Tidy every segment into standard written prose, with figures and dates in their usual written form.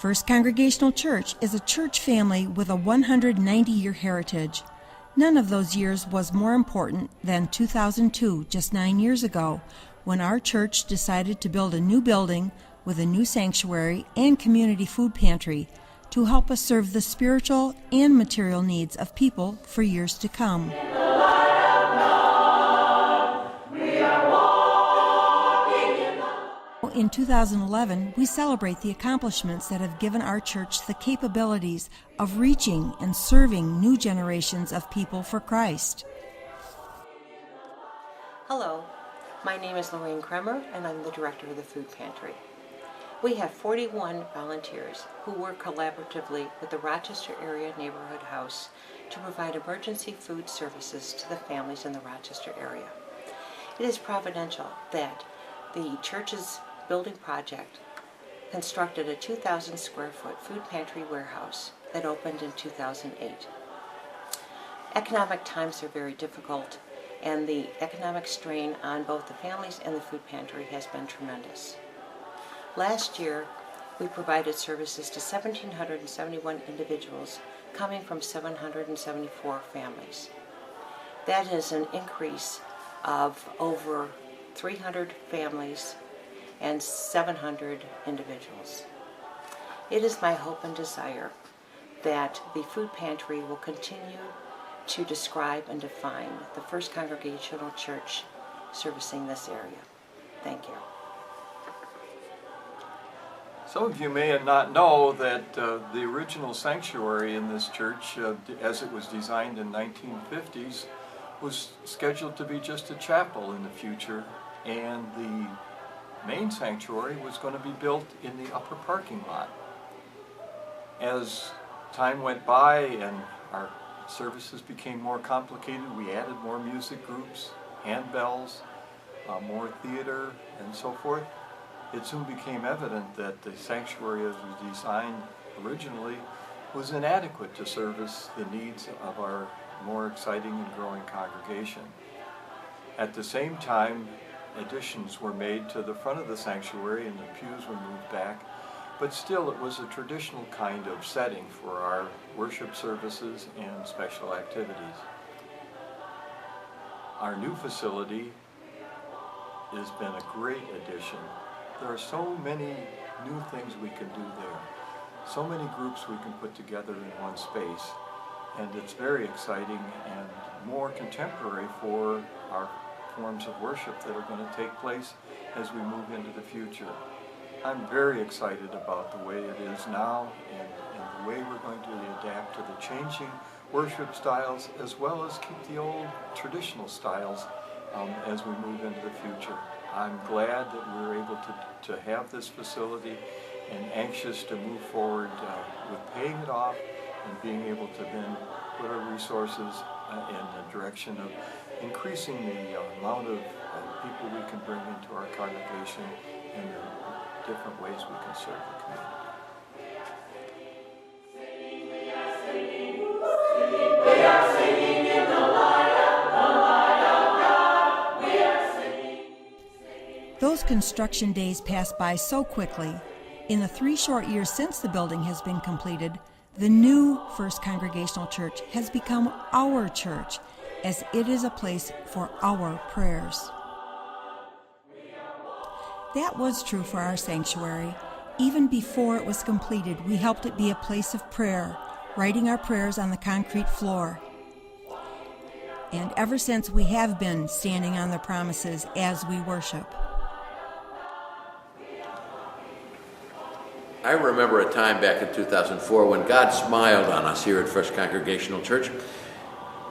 First Congregational Church is a church family with a 190-year heritage. None of those years was more important than 2002, just 9 years ago, when our church decided to build a new building with a new sanctuary and community food pantry to help us serve the spiritual and material needs of people for years to come. In 2011, we celebrate the accomplishments that have given our church the capabilities of reaching and serving new generations of people for Christ. Hello, my name is Lorraine Kremer, and I'm the director of the food pantry. We have 41 volunteers who work collaboratively with the Rochester Area Neighborhood House to provide emergency food services to the families in the Rochester area. It is providential that the church's building project constructed a 2,000 square foot food pantry warehouse that opened in 2008. Economic times are very difficult, and the economic strain on both the families and the food pantry has been tremendous. Last year, we provided services to 1,771 individuals coming from 774 families. That is an increase of over 300 families and 700 individuals. It is my hope and desire that the food pantry will continue to describe and define the First Congregational Church servicing this area. Thank you. Some of you may not know that the original sanctuary in this church, as it was designed in 1950s, was scheduled to be just a chapel in the future, and the main sanctuary was going to be built in the upper parking lot. As time went by and our services became more complicated, we added more music groups, handbells, more theater, and so forth. It soon became evident that the sanctuary as it was designed originally was inadequate to service the needs of our more exciting and growing congregation. At the same time, additions were made to the front of the sanctuary and the pews were moved back, but still it was a traditional kind of setting for our worship services and special activities. Our new facility has been a great addition. There are so many new things we can do there, so many groups we can put together in one space, and it's very exciting and more contemporary for our forms of worship that are going to take place as we move into the future. I'm very excited about the way it is now and the way we're going to adapt to the changing worship styles, as well as keep the old traditional styles as we move into the future. I'm glad that we were able to have this facility and anxious to move forward with paying it off and being able to then put our resources in the direction of increasing the amount of people we can bring into our congregation and the different ways we can serve the community. Those construction days pass by so quickly. In the 3 short years since the building has been completed, the new First Congregational Church has become our church, as it is a place for our prayers. That was true for our sanctuary. Even before it was completed, we helped it be a place of prayer, writing our prayers on the concrete floor. And ever since, we have been standing on the promises as we worship. I remember a time back in 2004 when God smiled on us here at First Congregational Church.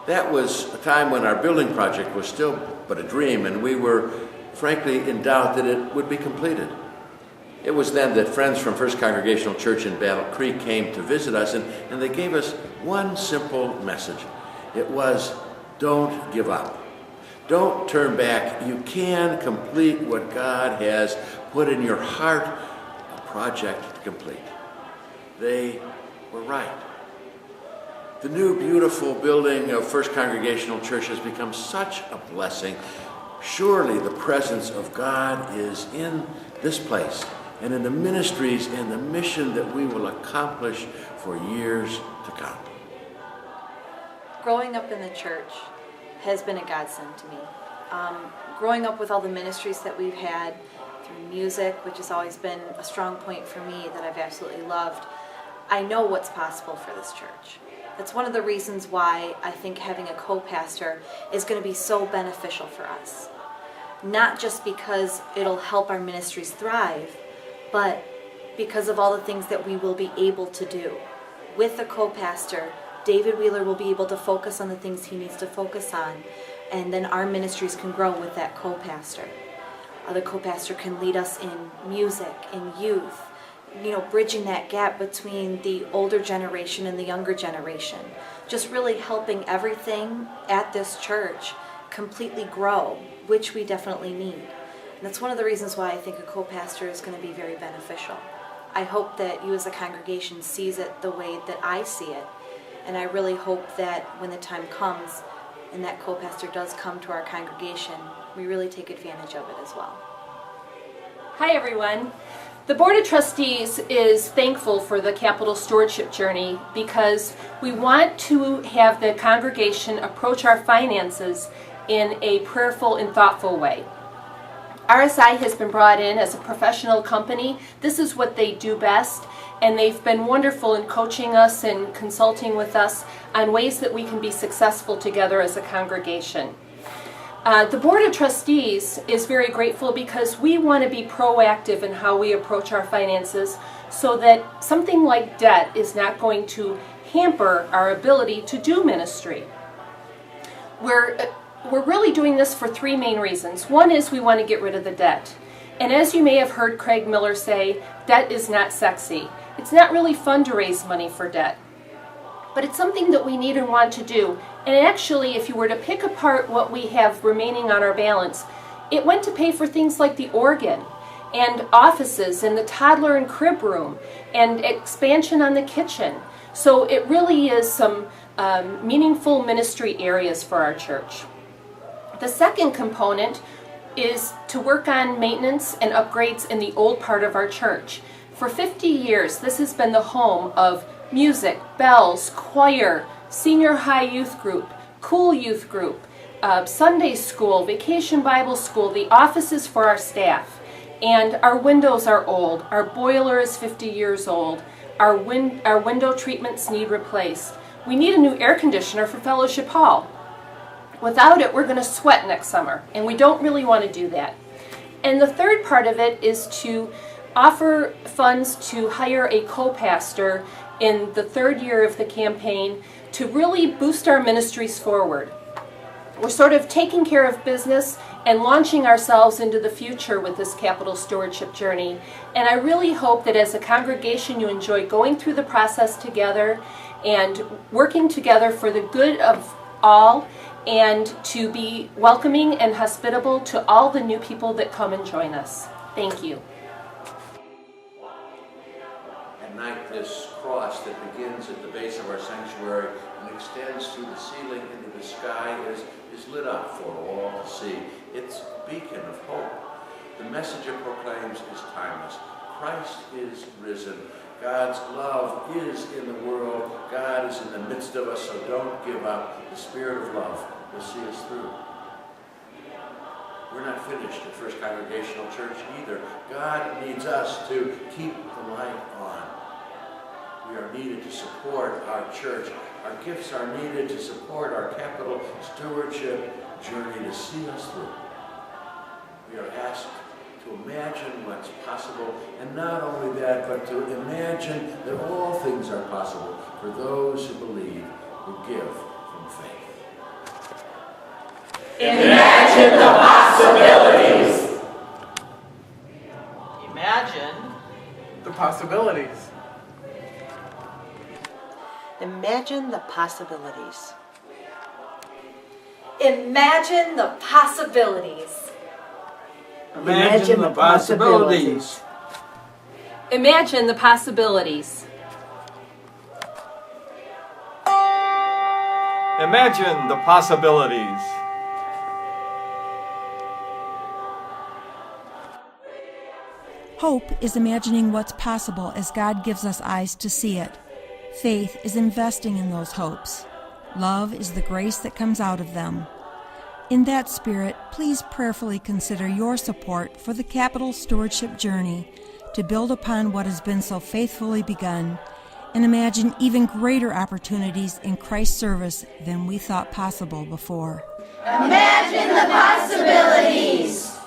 That was a time when our building project was still but a dream, and we were frankly in doubt that it would be completed. It was then that friends from First Congregational Church in Battle Creek came to visit us, and they gave us one simple message. It was, don't give up. Don't turn back. You can complete what God has put in your heart, a project to complete. They were right. The new beautiful building of First Congregational Church has become such a blessing. Surely the presence of God is in this place, and in the ministries and the mission that we will accomplish for years to come. Growing up in the church has been a godsend to me. Growing up with all the ministries that we've had through music, which has always been a strong point for me that I've absolutely loved, I know what's possible for this church. That's one of the reasons why I think having a co-pastor is going to be so beneficial for us. Not just because it'll help our ministries thrive, but because of all the things that we will be able to do. With a co-pastor, David Wheeler will be able to focus on the things he needs to focus on, and then our ministries can grow with that co-pastor. The co-pastor can lead us in music, in youth, bridging that gap between the older generation and the younger generation. Just really helping everything at this church completely grow, which we definitely need. And that's one of the reasons why I think a co-pastor is going to be very beneficial. I hope that you as a congregation sees it the way that I see it. And I really hope that when the time comes and that co-pastor does come to our congregation, we really take advantage of it as well. Hi everyone. The Board of Trustees is thankful for the Capital Stewardship Journey because we want to have the congregation approach our finances in a prayerful and thoughtful way. RSI has been brought in as a professional company. This is what they do best, and they've been wonderful in coaching us and consulting with us on ways that we can be successful together as a congregation. The Board of Trustees is very grateful because we want to be proactive in how we approach our finances so that something like debt is not going to hamper our ability to do ministry. We're really doing this for three main reasons. One is we want to get rid of the debt. And as you may have heard Craig Miller say, debt is not sexy. It's not really fun to raise money for debt. But it's something that we need and want to do. And actually, if you were to pick apart what we have remaining on our balance, it went to pay for things like the organ and offices and the toddler and crib room and expansion on the kitchen. So it really is some meaningful ministry areas for our church. The second component is to work on maintenance and upgrades in the old part of our church. For 50 years, this has been the home of music, bells, choir, senior high youth group, cool youth group, Sunday school, vacation Bible school, the offices for our staff. And our windows are old. Our boiler is 50 years old. Our window treatments need replaced. We need a new air conditioner for Fellowship Hall. Without it, we're going to sweat next summer, and we don't really want to do that. And the third part of it is to offer funds to hire a co-pastor in the third year of the campaign to really boost our ministries forward. We're sort of taking care of business and launching ourselves into the future with this capital stewardship journey. And I really hope that as a congregation you enjoy going through the process together and working together for the good of all, and to be welcoming and hospitable to all the new people that come and join us. Thank you. At night, this cross that begins at the base of our sanctuary and extends through the ceiling into the sky is lit up for all to see. It's a beacon of hope. The message it proclaims is timeless. Christ is risen. God's love is in the world. God is in the midst of us, so don't give up. The Spirit of love will see us through. We're not finished at First Congregational Church either. God needs us to keep the light on. We are needed to support our church. Our gifts are needed to support our capital stewardship journey to see us through. We are asked to imagine what's possible, and not only that, but to imagine that all things are possible for those who believe, who give from faith. Imagine the possibilities. Imagine the possibilities. Imagine the possibilities. Imagine the possibilities. Imagine the possibilities. Imagine the possibilities. Imagine the possibilities. Hope is imagining what's possible as God gives us eyes to see it. Faith is investing in those hopes. Love is the grace that comes out of them. In that spirit, please prayerfully consider your support for the Capital Stewardship Journey to build upon what has been so faithfully begun and imagine even greater opportunities in Christ's service than we thought possible before. Imagine the possibilities!